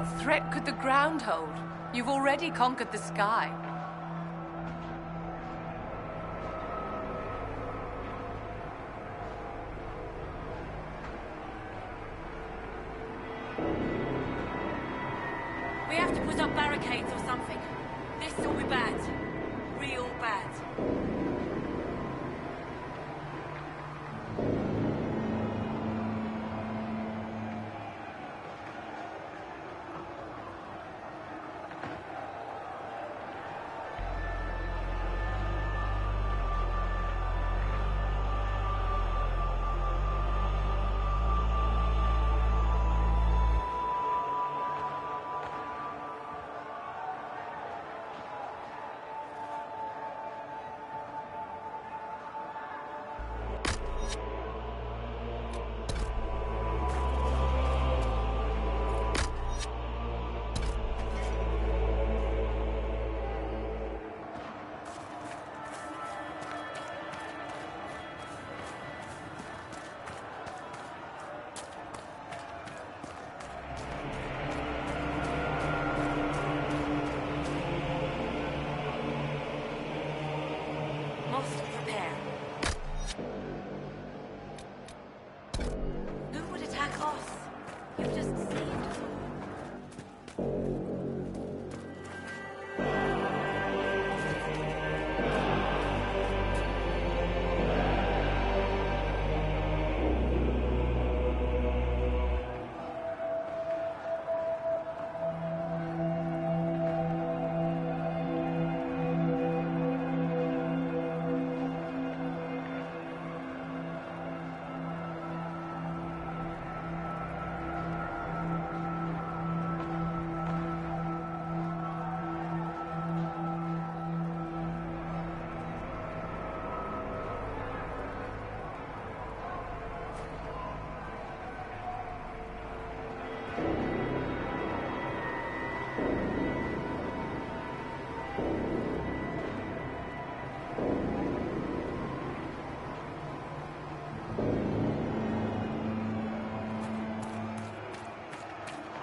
What threat could the ground hold? You've already conquered the sky. We have to put up barricades or something. This will be bad. Real bad.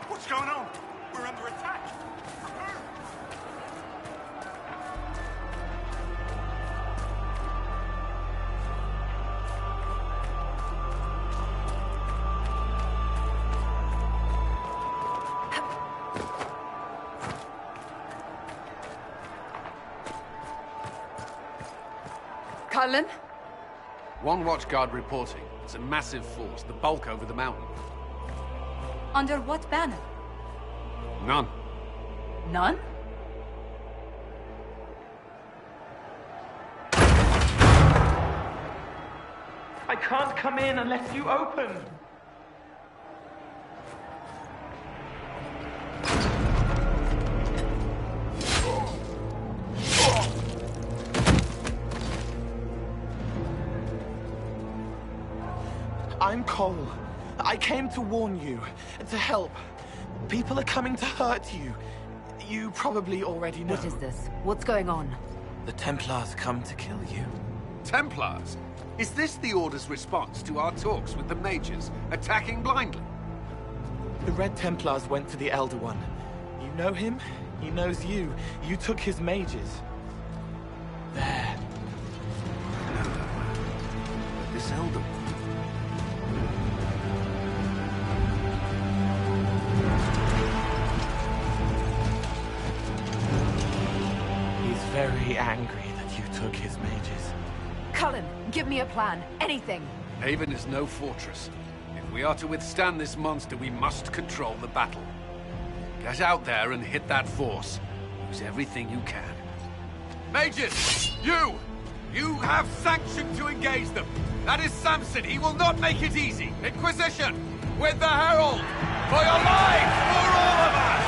What's going on? We're under attack. Prepare. Cullen? One watchguard reporting. It's a massive force, the bulk over the mountain. Under what banner? None. None? I can't come in unless you open. I'm Cole. I came to warn you, to help. People are coming to hurt you. You probably already know. What is this? What's going on? The Templars come to kill you. Templars? Is this the Order's response to our talks with the mages, attacking blindly? The Red Templars went to the Elder One. You know him? He knows you. You took his mages. There. This Elder One. Very angry that you took his mages. Cullen, give me a plan. Anything. Haven is no fortress. If we are to withstand this monster, we must control the battle. Get out there and hit that force. Use everything you can. Mages! You have sanction to engage them. That is Samson. He will not make it easy. Inquisition! With the Herald! For your lives! For all of us!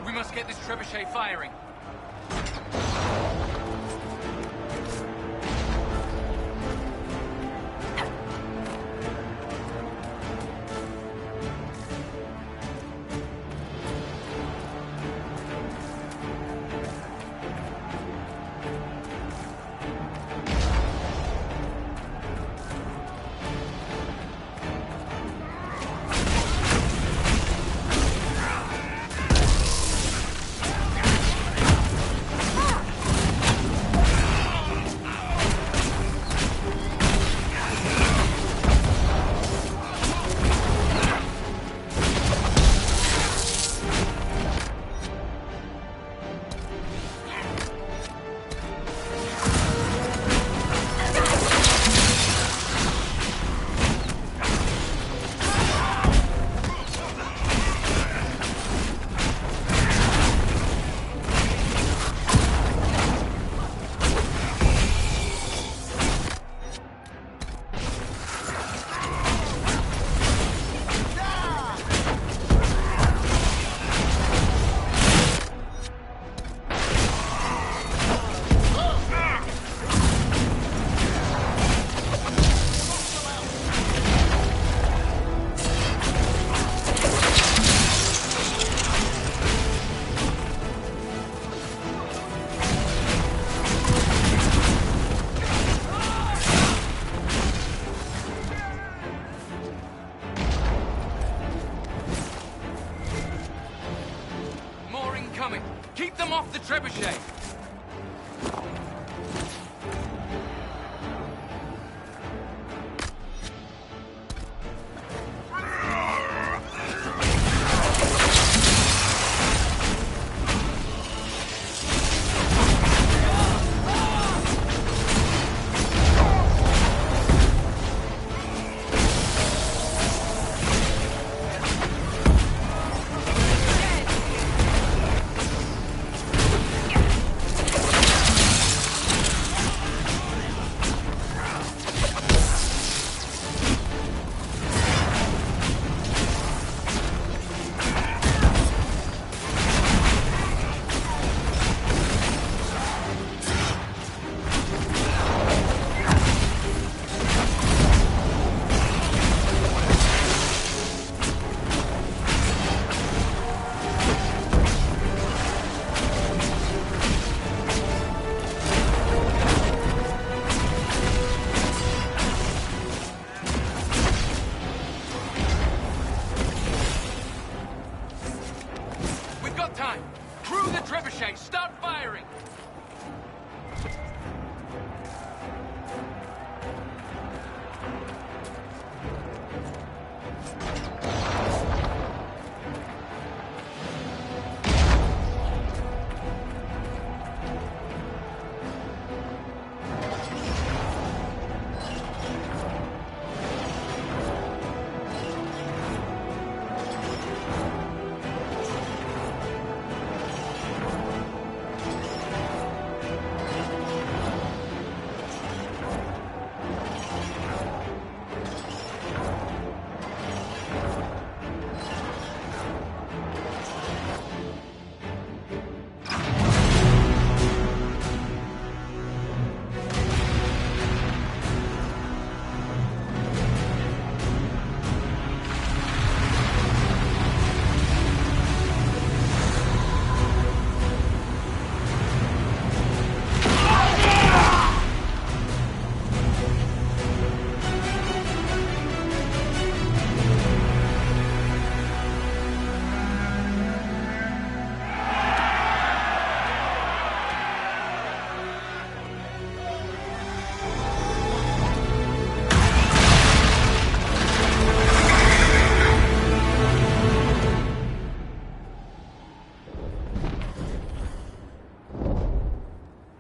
We must get this trebuchet firing. Keep them off the trebuchet! Start firing!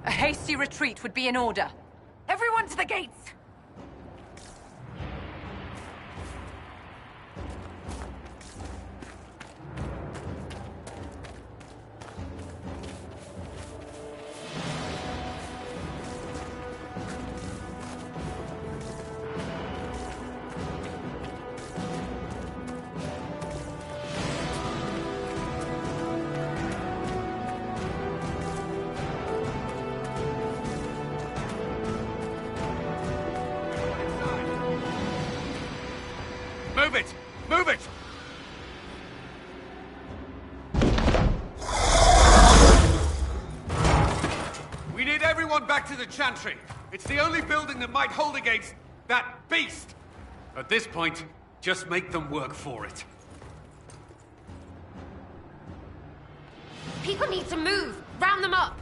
A hasty retreat would be in order. Everyone to the gates! Move it! Move it! We need everyone back to the Chantry. It's the only building that might hold against that beast. At this point, just make them work for it. People need to move! Round them up!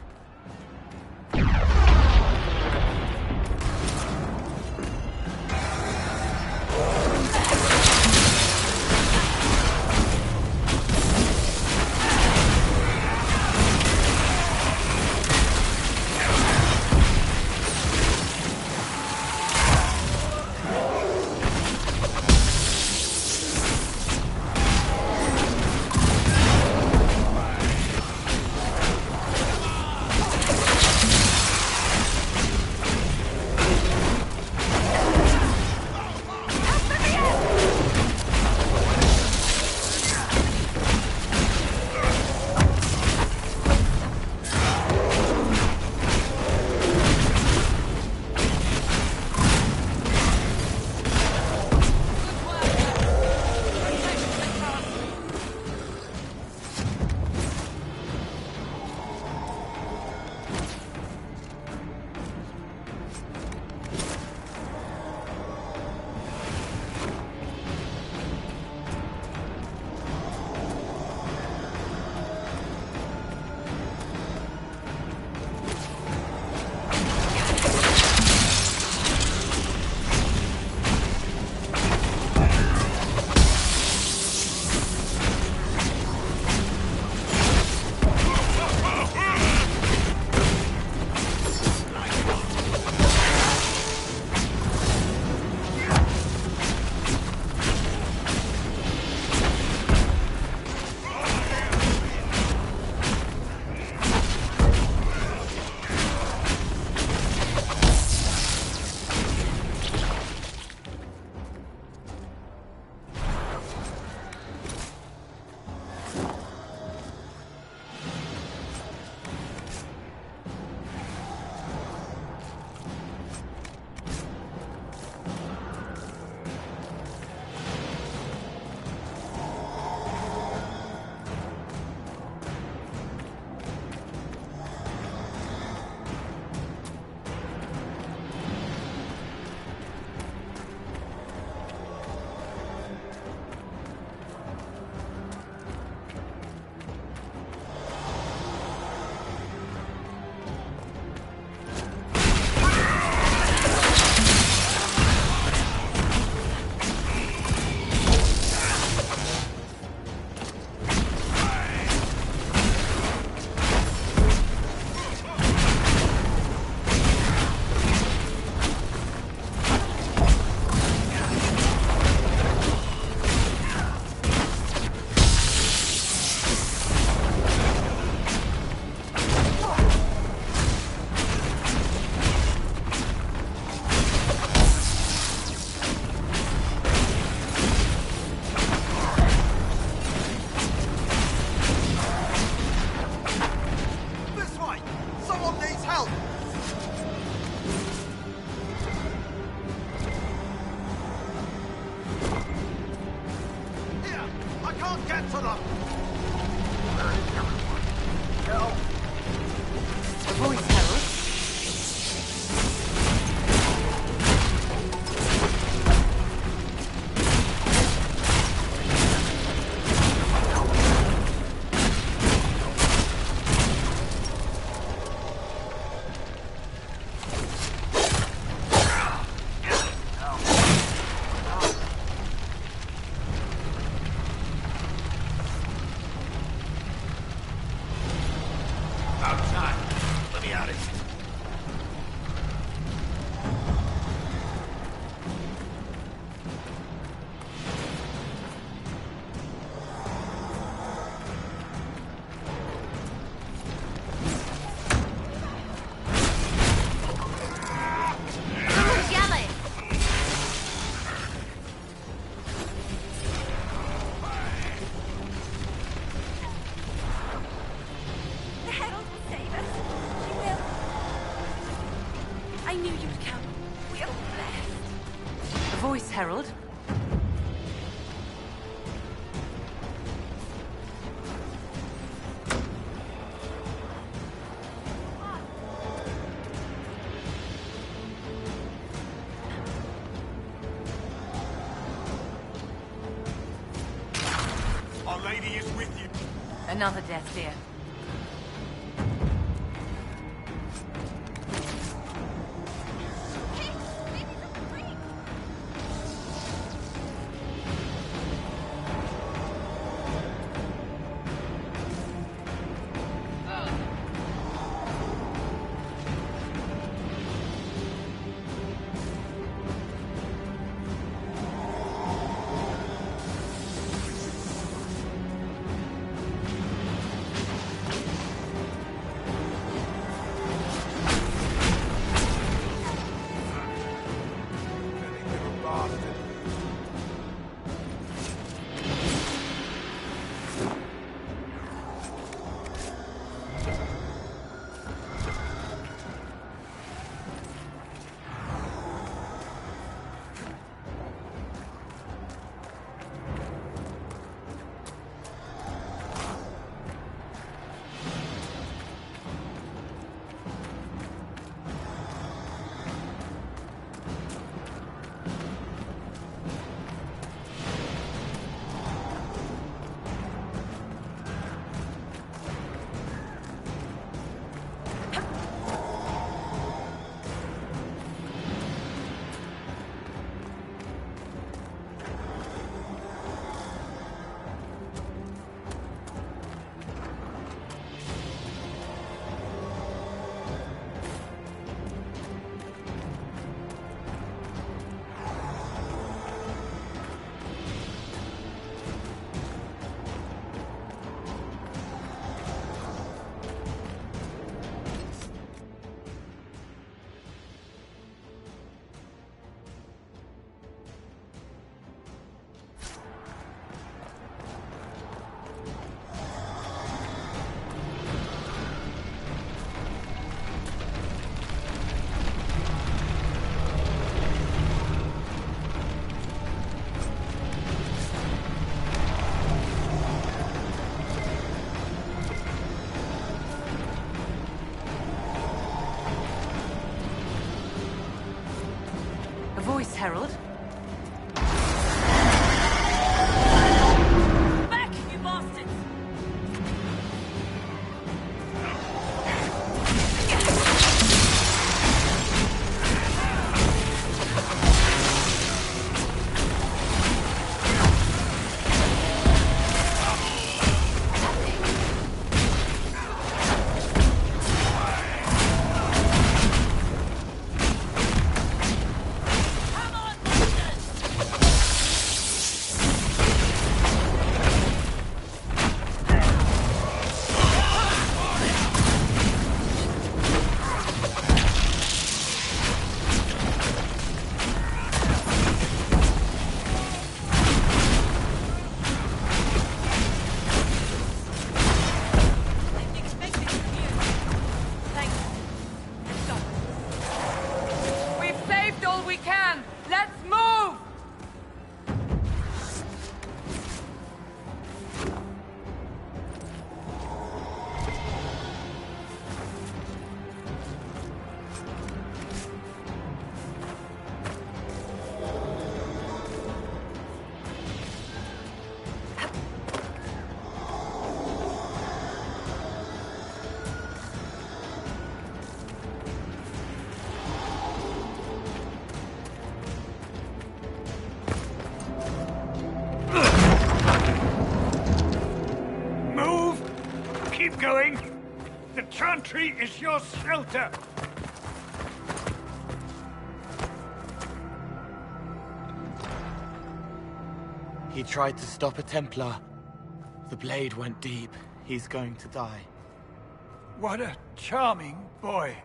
Herald? another death, dear. Herald? Back, you bastards! Keep going. The chantry is your shelter. He tried to stop a Templar. The blade went deep. He's going to die. What a charming boy.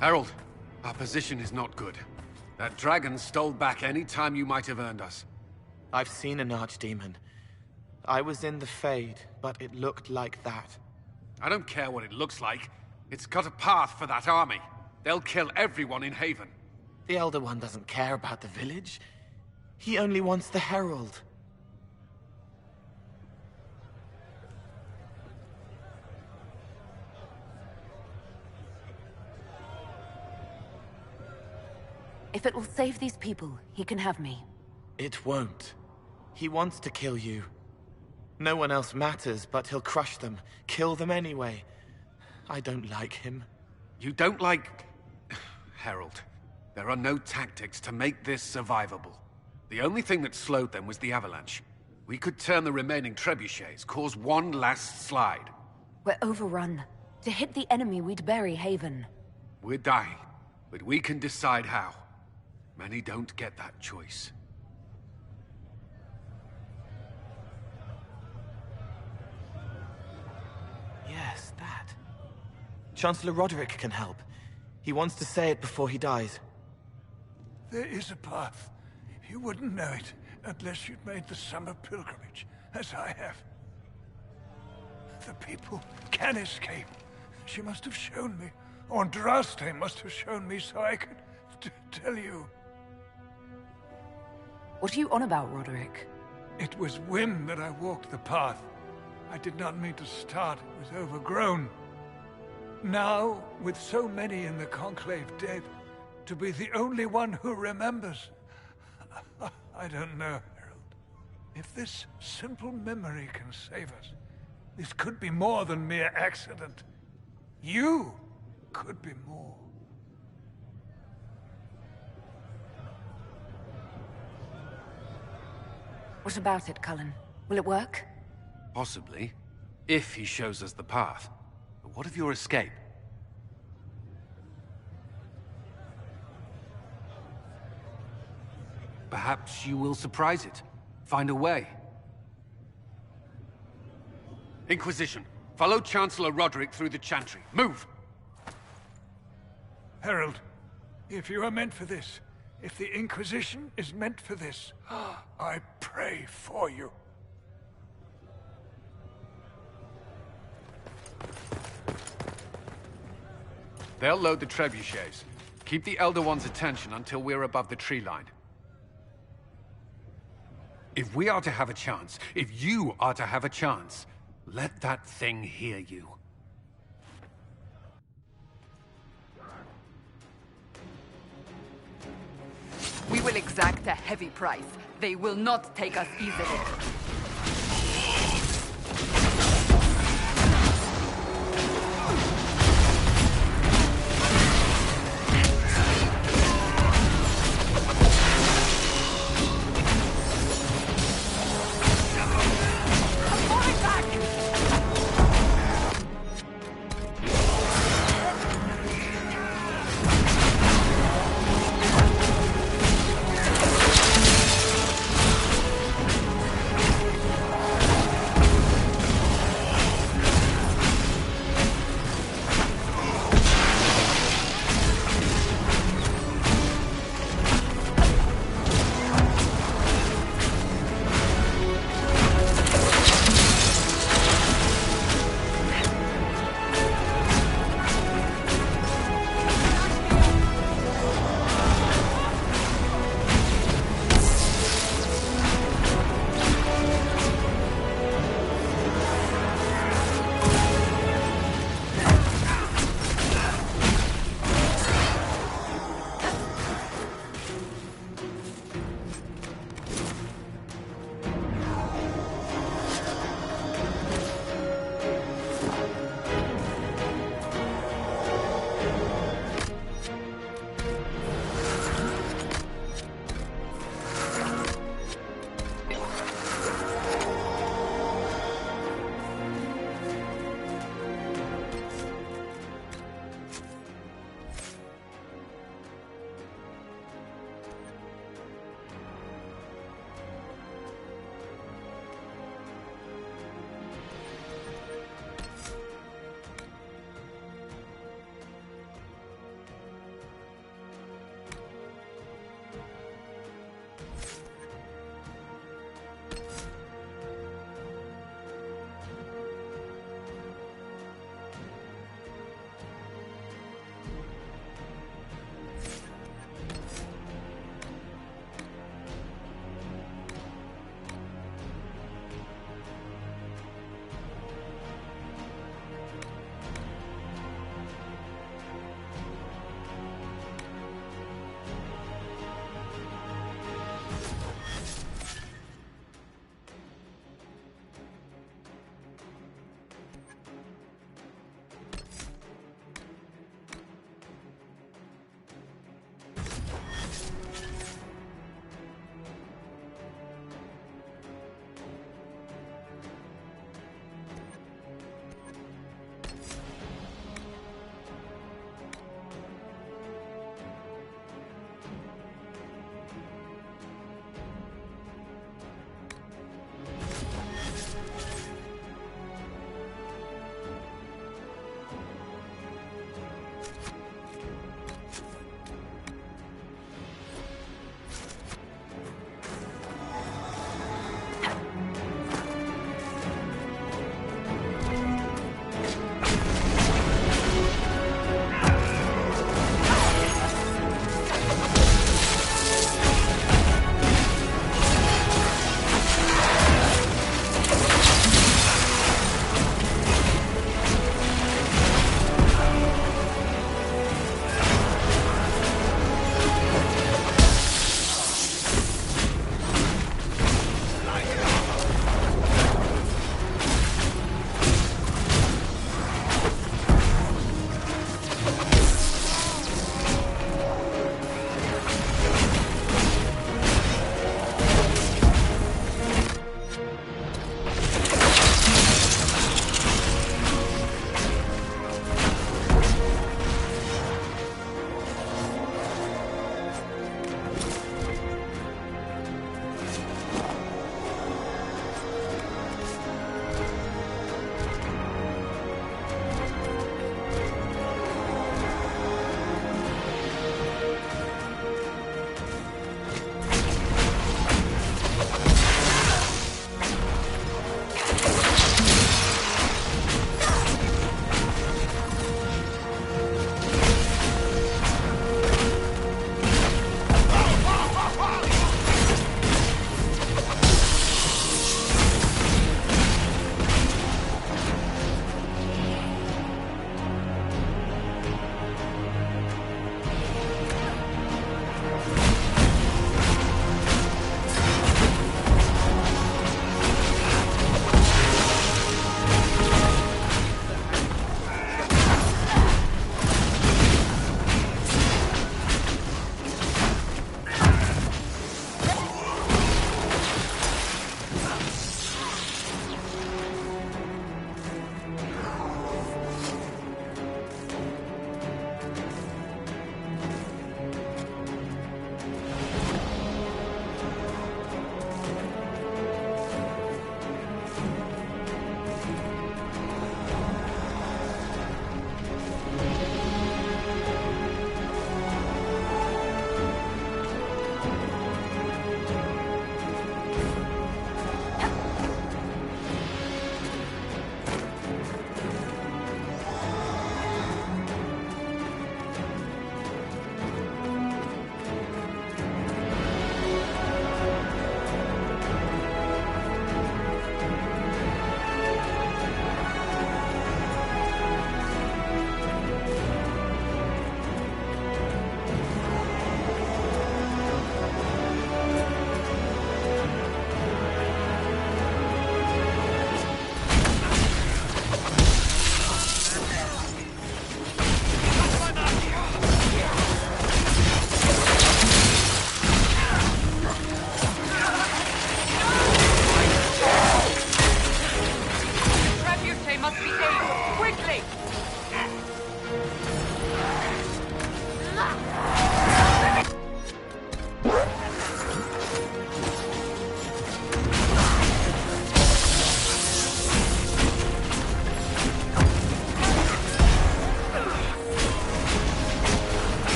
Harold, our position is not good. That dragon stole back any time you might have earned us. I've seen an archdemon. I was in the Fade, but it looked like that. I don't care what it looks like. It's got a path for that army. They'll kill everyone in Haven. The Elder One doesn't care about the village. He only wants the Herald. If it will save these people, he can have me. It won't. He wants to kill you. No one else matters, but he'll crush them, kill them anyway. I don't like him. You don't like... Herald, there are no tactics to make this survivable. The only thing that slowed them was the avalanche. We could turn the remaining trebuchets, cause one last slide. We're overrun. To hit the enemy, we'd bury Haven. We're dying, but we can decide how. Many don't get that choice. Yes, that. Chancellor Roderick can help. He wants to say it before he dies. There is a path. You wouldn't know it unless you'd made the summer pilgrimage, as I have. The people can escape. She must have shown me. Or Andraste must have shown me so I could tell you. What are you on about, Roderick? It was whim that I walked the path. I did not mean to start. It was overgrown. Now, with so many in the Conclave dead, to be the only one who remembers... I don't know, Herald. If this simple memory can save us, this could be more than mere accident. You could be more. What about it, Cullen? Will it work? Possibly, if he shows us the path. But what of your escape? Perhaps you will surprise it. Find a way. Inquisition, follow Chancellor Roderick through the Chantry. Move! Herald, if you are meant for this, if the Inquisition is meant for this, I pray for you. They'll load the trebuchets. Keep the Elder One's attention until we're above the tree line. If we are to have a chance, if you are to have a chance, let that thing hear you. We will exact a heavy price. They will not take us easily.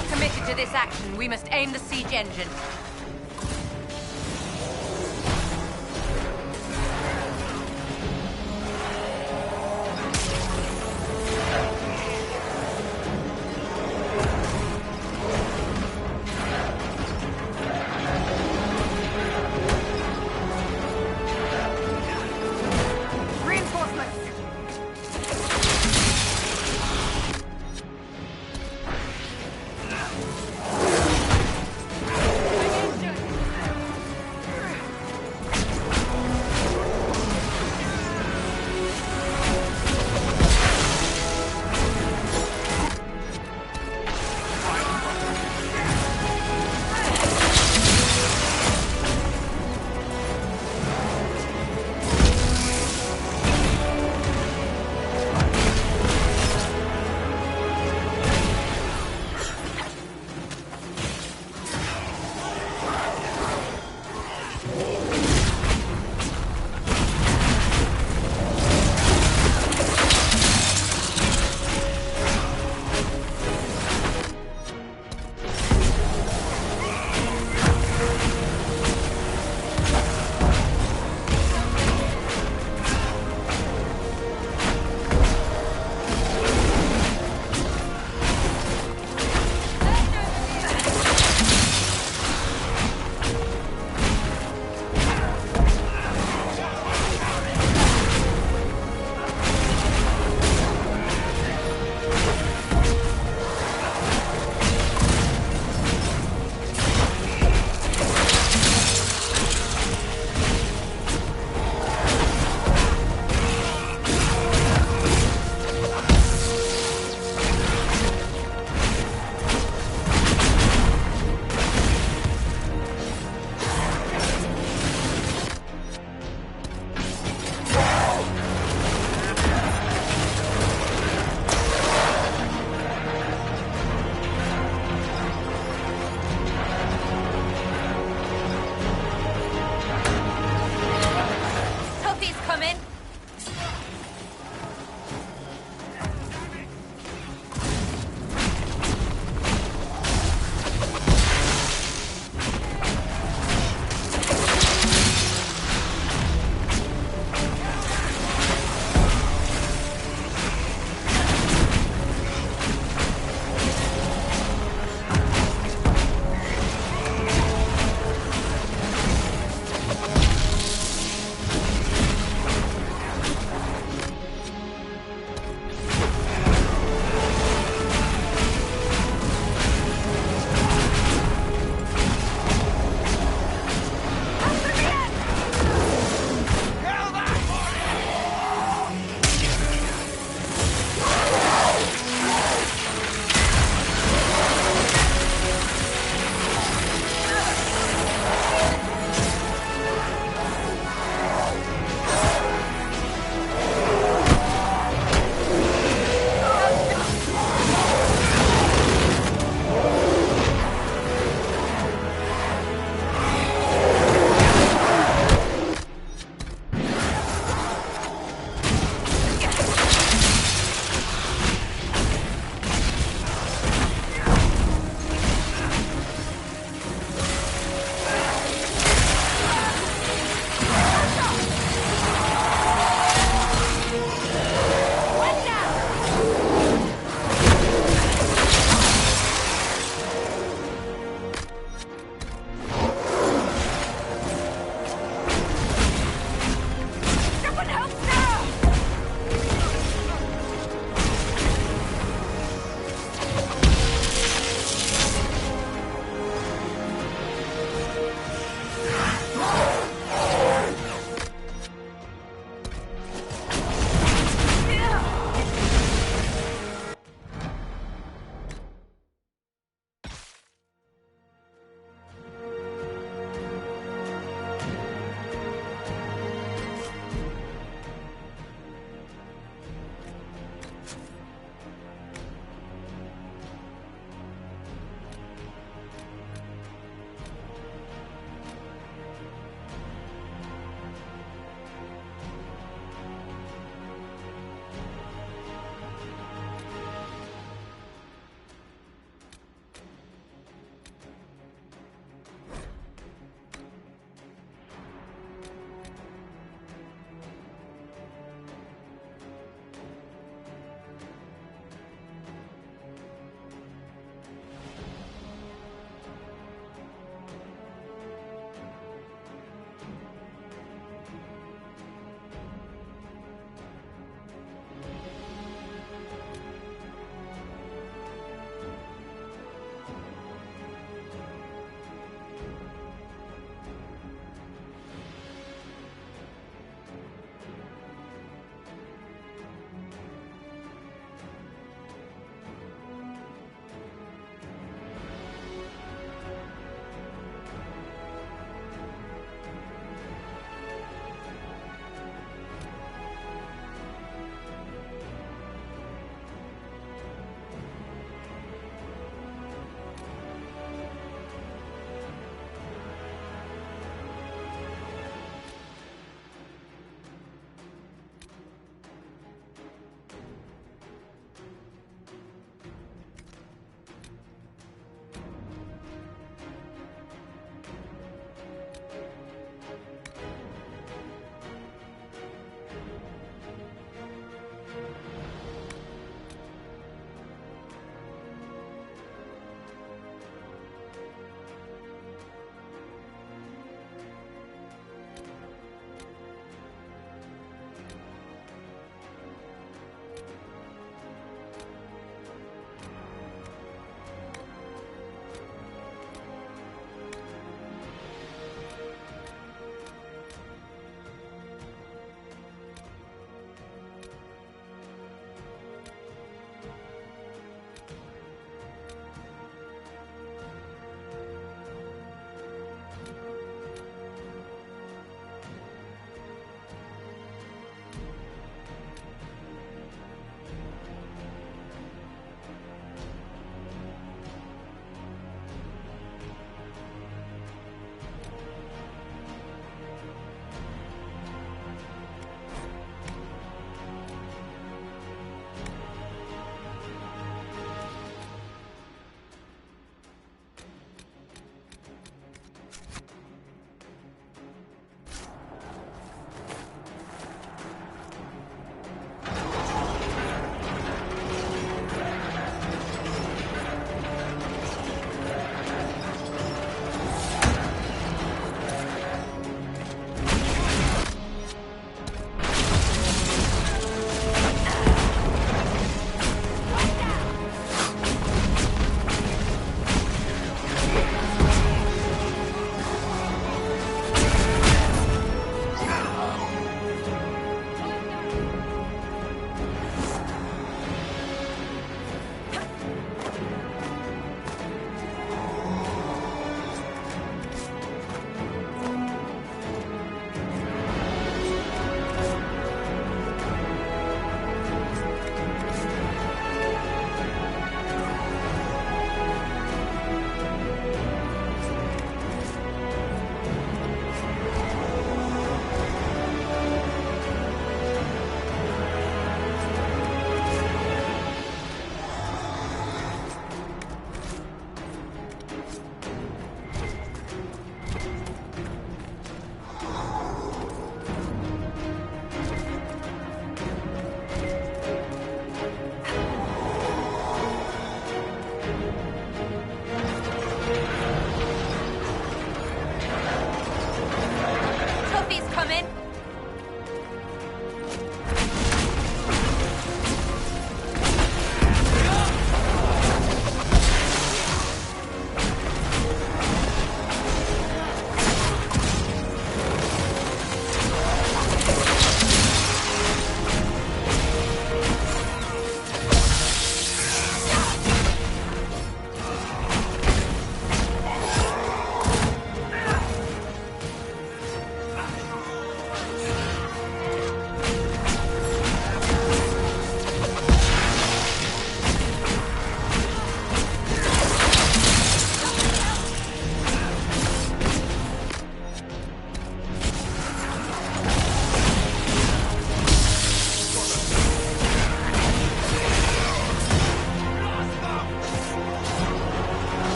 are committed to this action, we must aim the siege engine.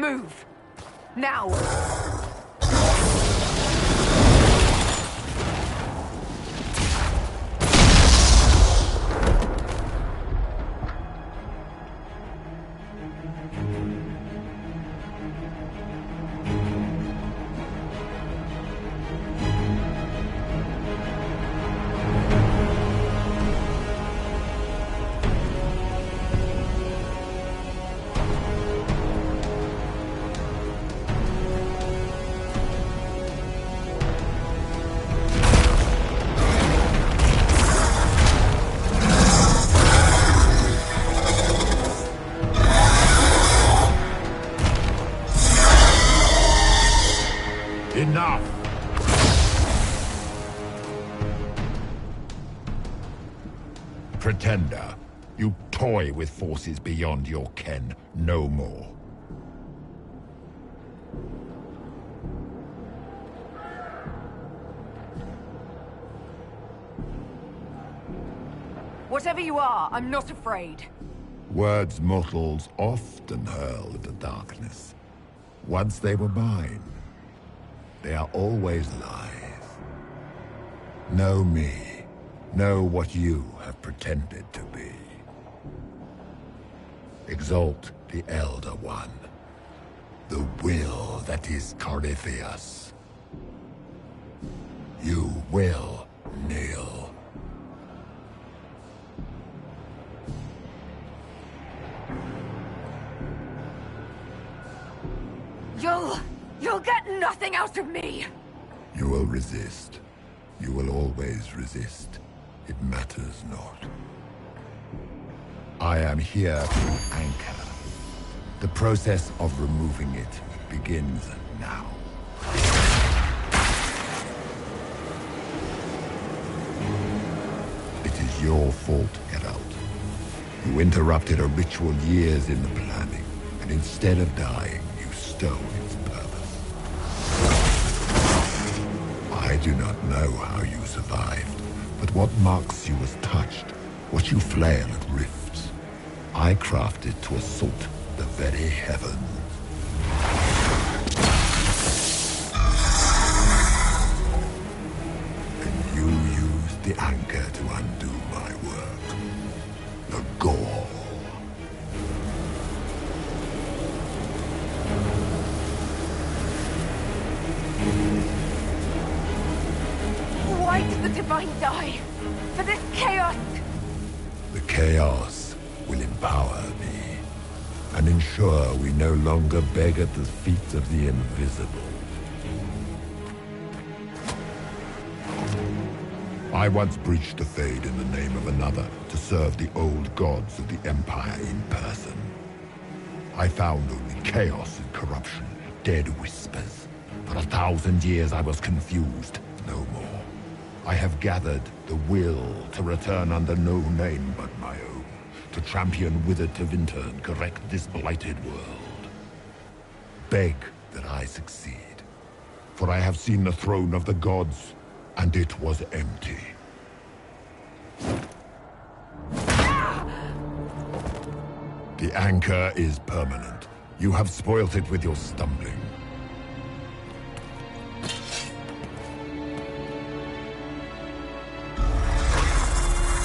move. Now! Enough! Pretender, you toy with forces beyond your ken. No more. Whatever you are, I'm not afraid. Words mortals often hurl at the darkness. Once they were mine, they are always lies. Know me. Know what you have pretended to be. Exalt the Elder One. The will that is Corypheus. You will kneel. You'll get nothing out of me! You will resist. You will always resist. It matters not. I am here to anchor. The process of removing it begins now. It is your fault, Geralt. You interrupted a ritual years in the planning, and instead of dying, you stole its purpose. I do not know how you survived, but what marks you as touched, what you flail at rifts, I crafted to assault the very heavens. And you used the anchor to undo my work. The gall. Why did the Divine die? For this chaos! The chaos will empower me, and ensure we no longer beg at the feet of the invisible. I once breached the Fade in the name of another to serve the old gods of the Empire in person. I found only chaos and corruption, dead whispers. For 1,000 years I was confused, no more. I have gathered the will to return under no name but my own, to champion Withered to Winter and correct this blighted world. Beg that I succeed, for I have seen the throne of the gods, and it was empty. The anchor is permanent. You have spoilt it with your stumbling.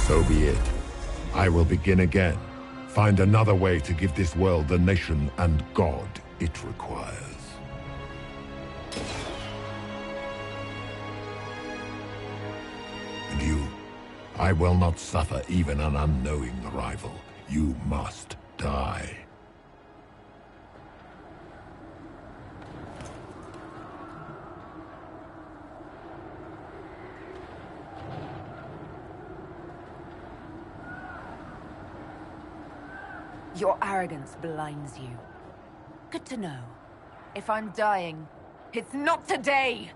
So be it. I will begin again. Find another way to give this world the nation and God it requires. And you, I will not suffer even an unknowing rival. You must die. Your arrogance blinds you. Good to know. If I'm dying, it's not today!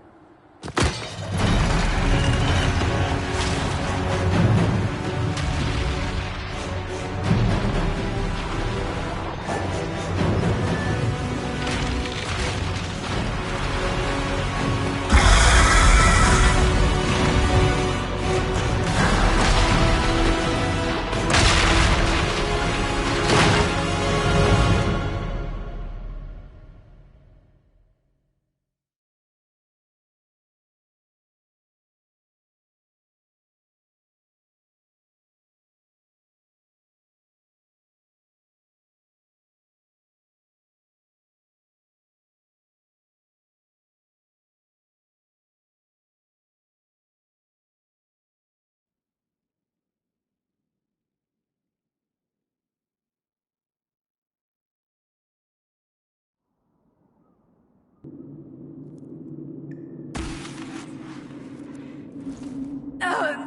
There.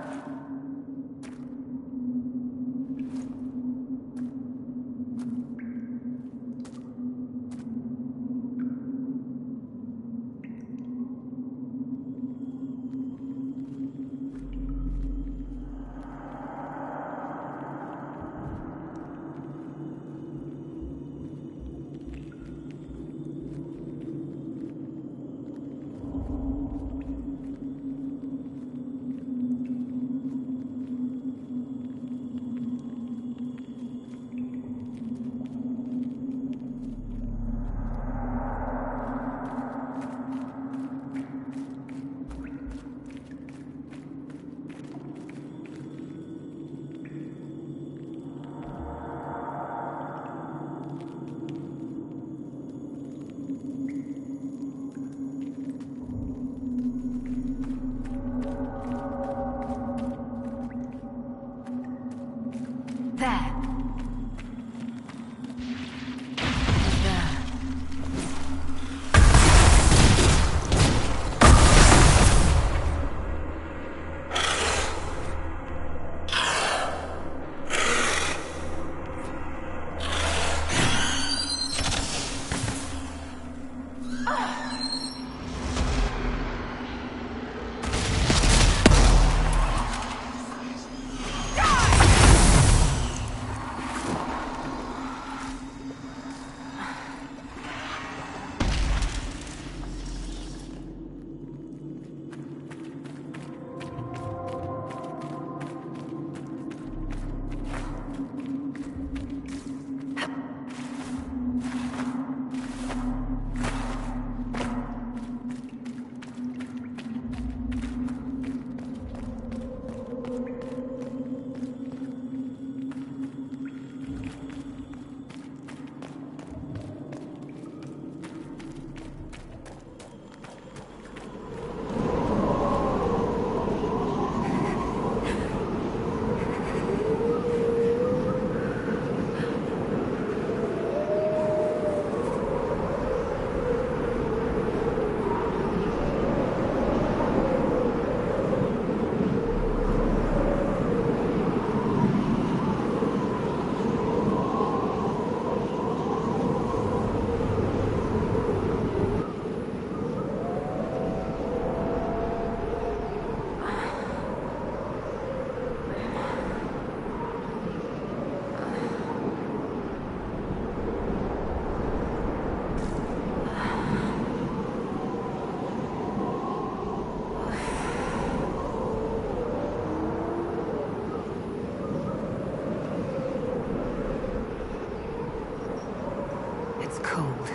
It's cold.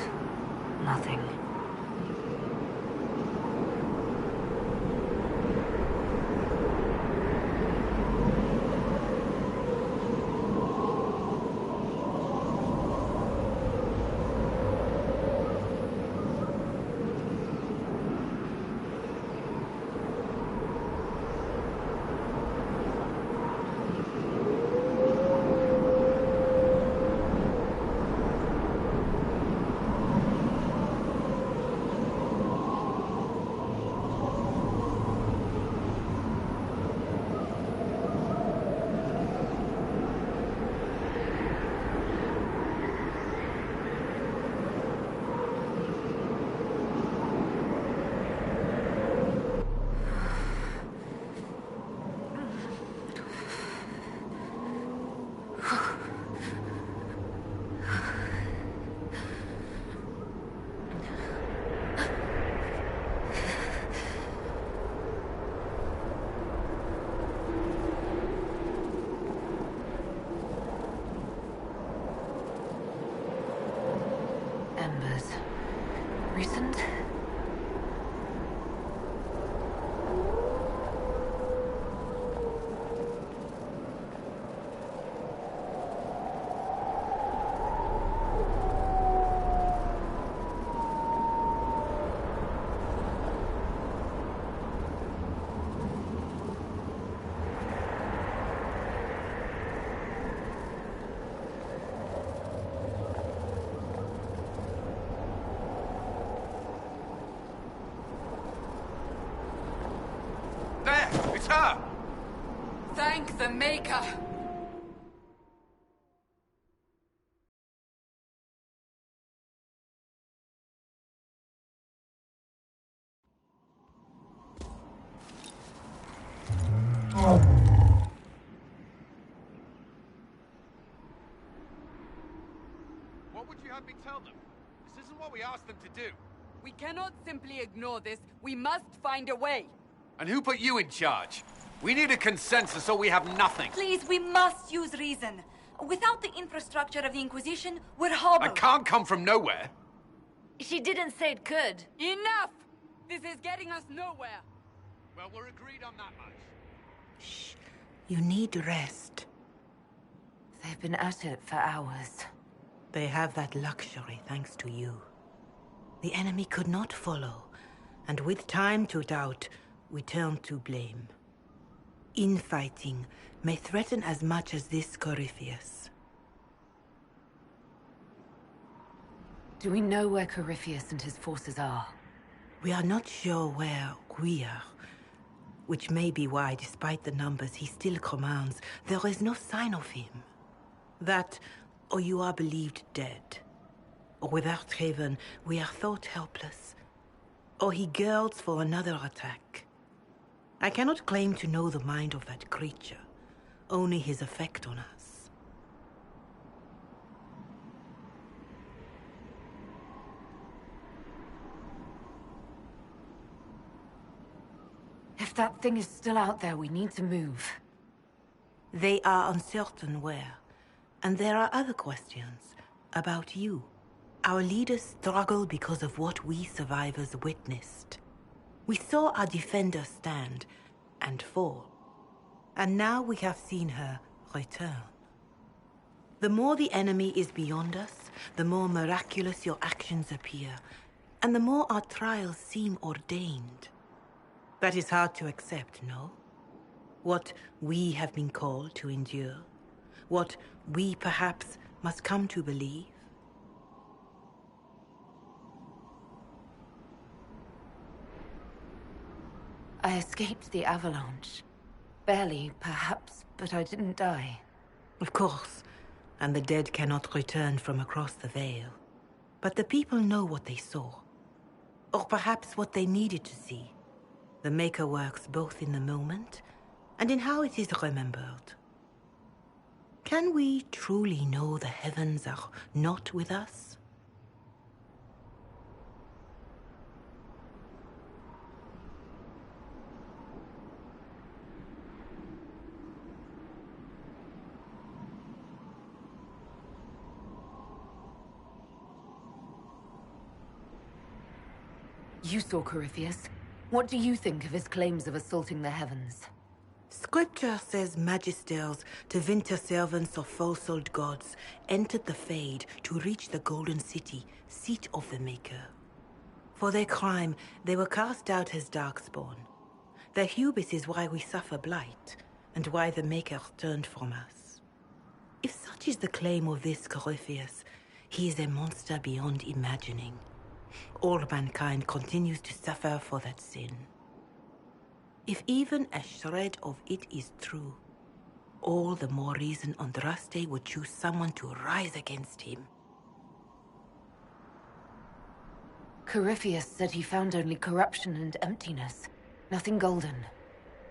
Nothing. Embers. Recent? There! It's her! Thank the Maker! What would you have me tell them? This isn't what we asked them to do. We cannot simply ignore this. We must find a way. And who put you in charge? We need a consensus or we have nothing. Please, we must use reason. Without the infrastructure of the Inquisition, we're I hobbled. can't come from nowhere. She didn't say it could. Enough! This is getting us nowhere. Well, we're agreed on that much. Shh. You need rest. They've been at it for hours. They have that luxury thanks to you. The enemy could not follow, and with time to doubt, we turn to blame. Infighting may threaten as much as this Corypheus. Do we know where Corypheus and his forces are? We are not sure where we are, which may be why, despite the numbers he still commands, there is no sign of him. That, or you are believed dead. Or without Haven, we are thought helpless. Or he girds for another attack. I cannot claim to know the mind of that creature, only his effect on us. If that thing is still out there, we need to move. They are uncertain where. And there are other questions about you. Our leaders struggle because of what we survivors witnessed. We saw our defender stand and fall. And now we have seen her return. The more the enemy is beyond us, the more miraculous your actions appear, and the more our trials seem ordained. That is hard to accept, no? What we have been called to endure, what we perhaps must come to believe. I escaped the avalanche. Barely, perhaps, but I didn't die. Of course, and the dead cannot return from across the veil. But the people know what they saw. Or perhaps what they needed to see. The Maker works both in the moment and in how it is remembered. Can we truly know the heavens are not with us? You saw Corypheus. What do you think of his claims of assaulting the heavens? Scripture says magisters, Tevinter servants of false-old gods, entered the Fade to reach the Golden City, seat of the Maker. For their crime, they were cast out as Darkspawn. Their hubris is why we suffer blight, and why the Maker turned from us. If such is the claim of this Corypheus, he is a monster beyond imagining. All mankind continues to suffer for that sin. If even a shred of it is true, all the more reason Andraste would choose someone to rise against him. Corypheus said he found only corruption and emptiness. Nothing golden.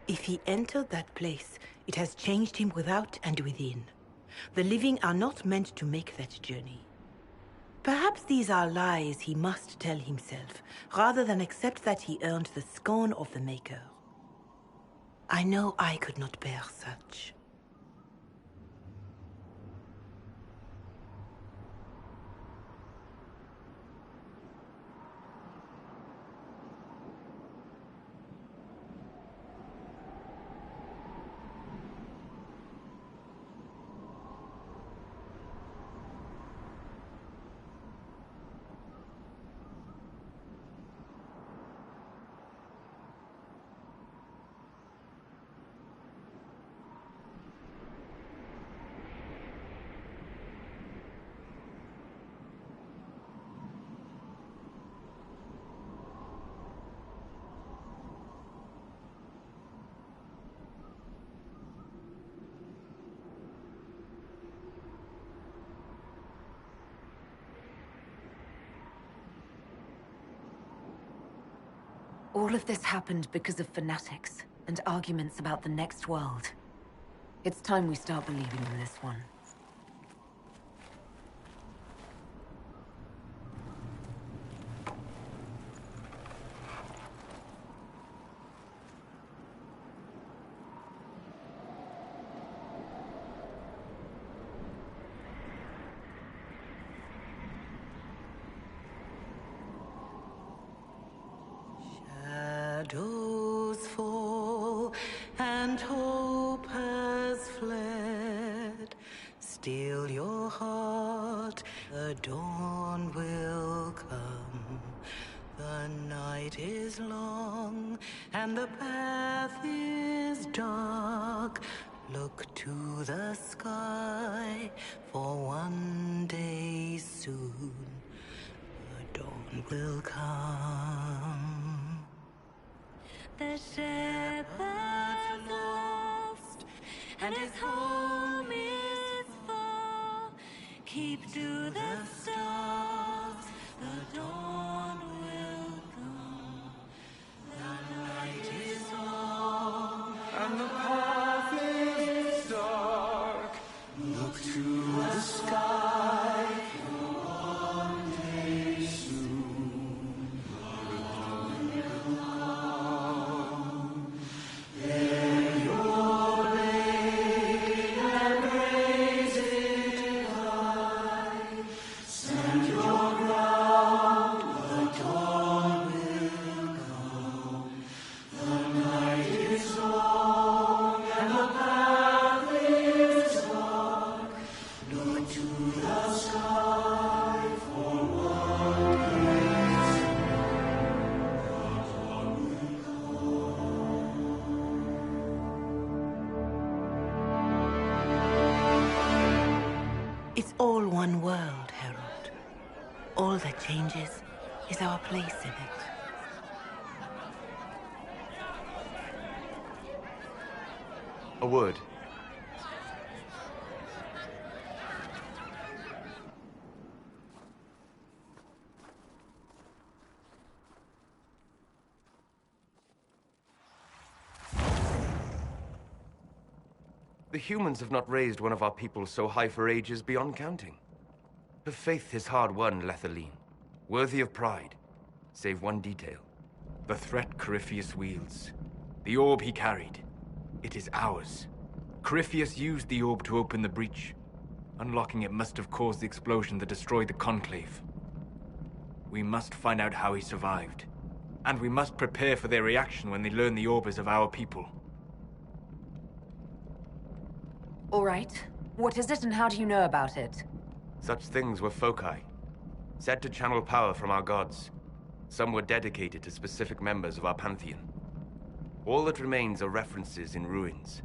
If he entered that place, it has changed him without and within. The living are not meant to make that journey. Perhaps these are lies he must tell himself, rather than accept that he earned the scorn of the Maker. I know I could not bear such. All of this happened because of fanatics and arguments about the next world. It's time we start believing in this one. Shadows fall and hope has fled. Still your heart, the dawn will come. The night is long and the path is dark. Look to the sky, for one day soon the dawn will come. The shepherd's lost, and his home is far. Keep to the stars, the dawn will come. The night is long, and the path is dark. Look to the sky, for one day soon the dawn will come. Bear your blade and raise it high. Stand your ground, the dawn will come. The night is long and the path is dark. Look to the sky, for one day soon the dawn will come. It's all one world, Herald. All that changes is our place in it. A word. The humans have not raised one of our people so high for ages beyond counting. Her faith is hard-won, Lethaline, worthy of pride, save one detail. The threat Corypheus wields. The orb he carried. It is ours. Corypheus used the orb to open the breach. Unlocking it must have caused the explosion that destroyed the Conclave. We must find out how he survived. And we must prepare for their reaction when they learn the orb is of our people. All right. What is it and how do you know about it? Such things were foci, said to channel power from our gods. Some were dedicated to specific members of our pantheon. All that remains are references in ruins,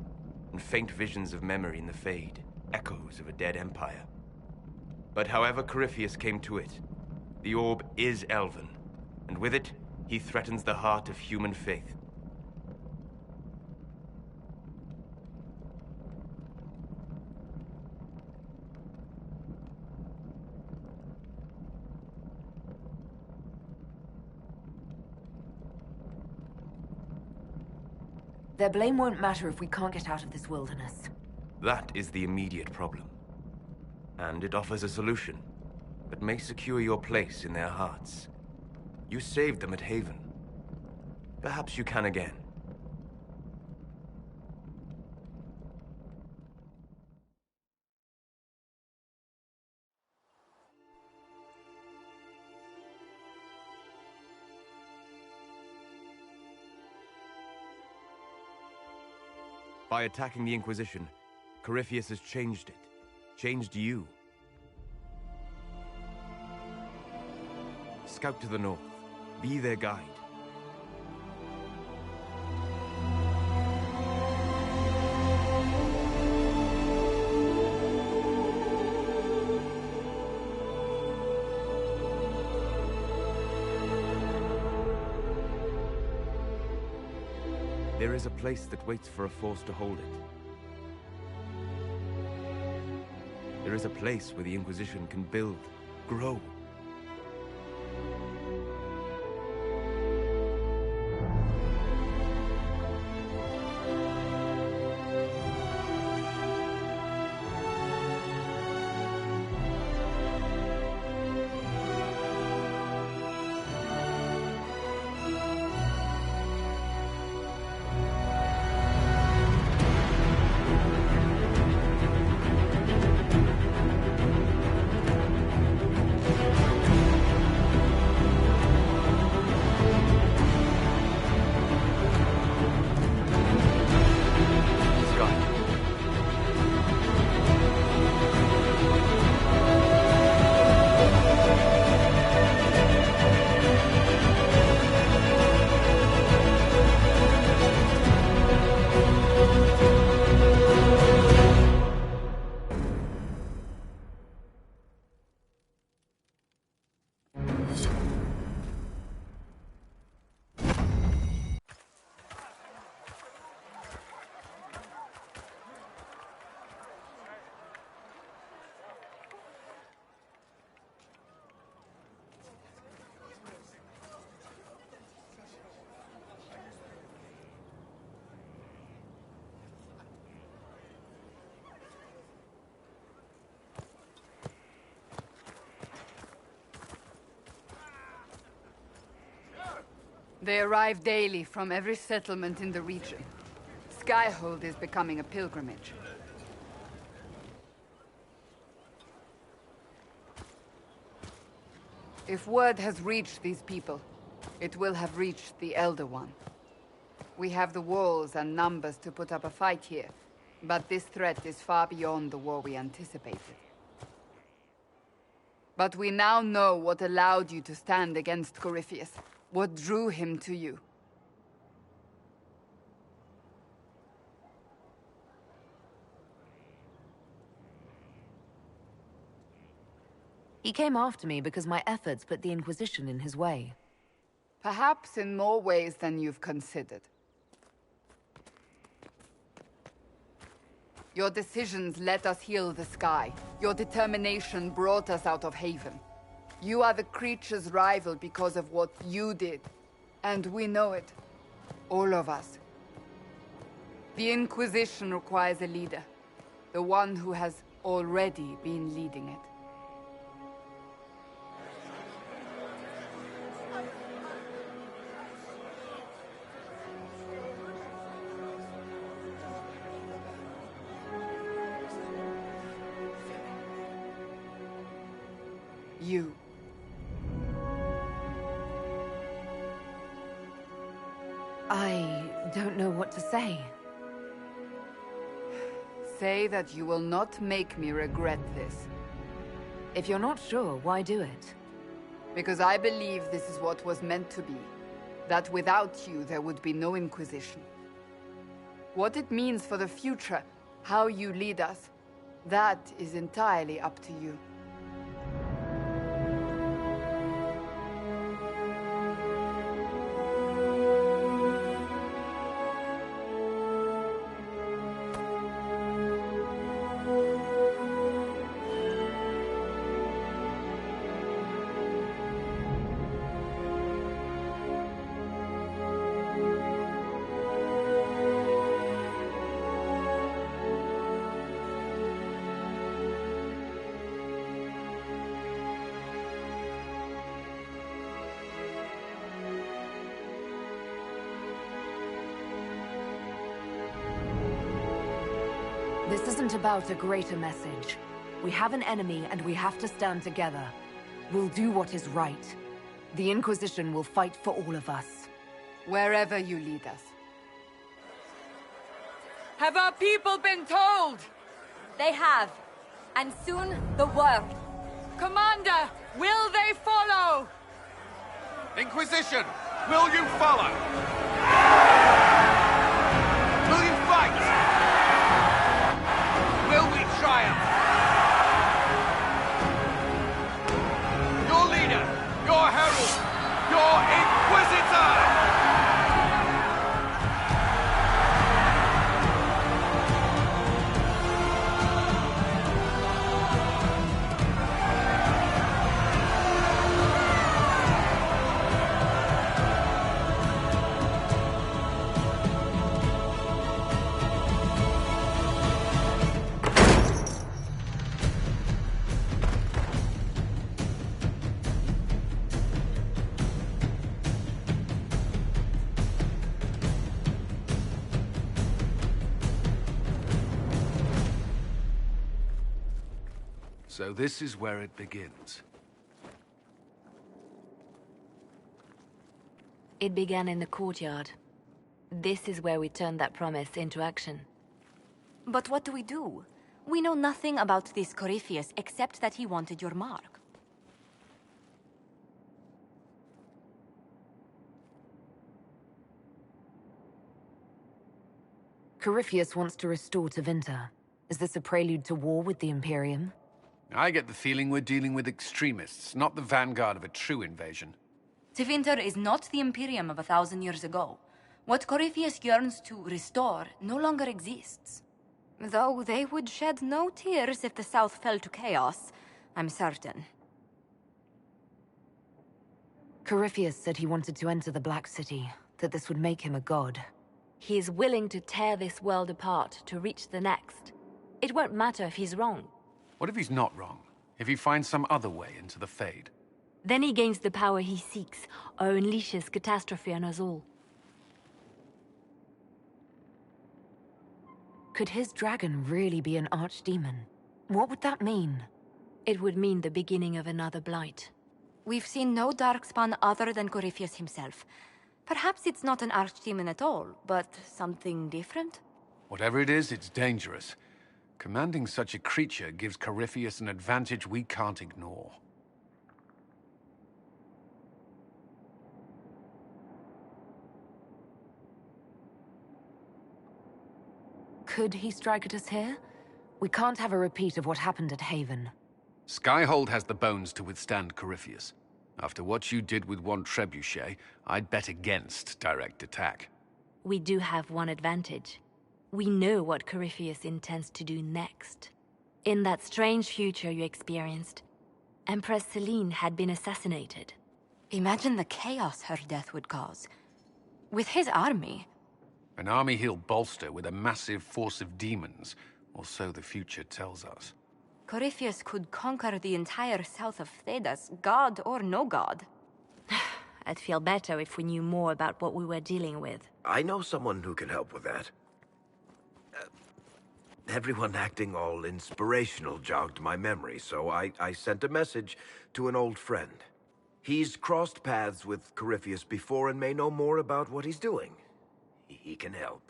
and faint visions of memory in the Fade, echoes of a dead empire. But however Corypheus came to it, the orb is Elven, and with it, he threatens the heart of human faith. Their blame won't matter if we can't get out of this wilderness. That is the immediate problem. And it offers a solution that may secure your place in their hearts. You saved them at Haven. Perhaps you can again. By attacking the Inquisition, Corypheus has changed it. Changed you. Scout to the north. Be their guide. There is a place that waits for a force to hold it. There is a place where the Inquisition can build, grow. They arrive daily from every settlement in the region. Skyhold is becoming a pilgrimage. If word has reached these people, it will have reached the Elder One. We have the walls and numbers to put up a fight here, but this threat is far beyond the war we anticipated. But we now know what allowed you to stand against Corypheus, what drew him to you. He came after me because my efforts put the Inquisition in his way. Perhaps in more ways than you've considered. Your decisions let us heal the sky. Your determination brought us out of Haven. You are the creature's rival because of what you did. And we know it. All of us. The Inquisition requires a leader. The one who has already been leading it. You. I don't know what to say. Say that you will not make me regret this. If you're not sure, why do it? Because I believe this is what was meant to be. That without you, there would be no Inquisition. What it means for the future, how you lead us, that is entirely up to you. This isn't about a greater message. We have an enemy and we have to stand together. We'll do what is right. The Inquisition will fight for all of us. Wherever you lead us. Have our people been told? They have. And soon, the world. Commander, will they follow? Inquisition, will you follow? Will you fight? Will we triumph? Your leader, your herald, your Inquisitor! So this is where it begins. It began in the courtyard. This is where we turned that promise into action. But what do we do? We know nothing about this Corypheus except that he wanted your mark. Corypheus wants to restore Tevinter. Is this a prelude to war with the Imperium? I get the feeling we're dealing with extremists, not the vanguard of a true invasion. Tevinter is not the Imperium of 1,000 years ago. What Corypheus yearns to restore no longer exists. Though they would shed no tears if the South fell to chaos, I'm certain. Corypheus said he wanted to enter the Black City, that this would make him a god. He is willing to tear this world apart to reach the next. It won't matter if he's wrong. What if he's not wrong? If he finds some other way into the Fade? Then he gains the power he seeks, or unleashes catastrophe on us all. Could his dragon really be an archdemon? What would that mean? It would mean the beginning of another blight. We've seen no darkspawn other than Corypheus himself. Perhaps it's not an archdemon at all, but something different? Whatever it is, it's dangerous. Commanding such a creature gives Corypheus an advantage we can't ignore. Could he strike at us here? We can't have a repeat of what happened at Haven. Skyhold has the bones to withstand Corypheus. After what you did with one trebuchet, I'd bet against direct attack. We do have one advantage. We know what Corypheus intends to do next. In that strange future you experienced, Empress Selene had been assassinated. Imagine the chaos her death would cause. With his army. An army he'll bolster with a massive force of demons, or so the future tells us. Corypheus could conquer the entire south of Thedas, god or no god. I'd feel better if we knew more about what we were dealing with. I know someone who can help with that. Everyone acting all inspirational jogged my memory, so I sent a message to an old friend. He's crossed paths with Corypheus before and may know more about what he's doing. He can help.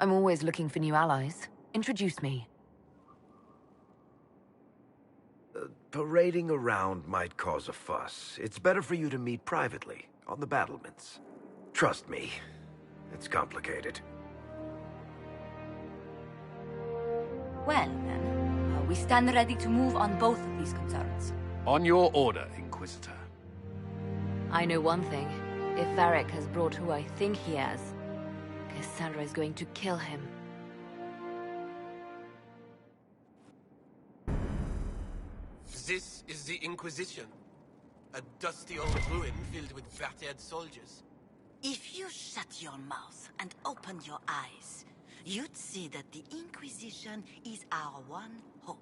I'm always looking for new allies. Introduce me. Parading around might cause a fuss. It's better for you to meet privately, on the battlements. Trust me, it's complicated. Well, then, we stand ready to move on both of these concerns. On your order, Inquisitor. I know one thing. If Varric has brought who I think he has, Cassandra is going to kill him. This is the Inquisition. A dusty old ruin filled with fat-haired soldiers. If you shut your mouth and open your eyes, you'd see that the Inquisition is our one hope.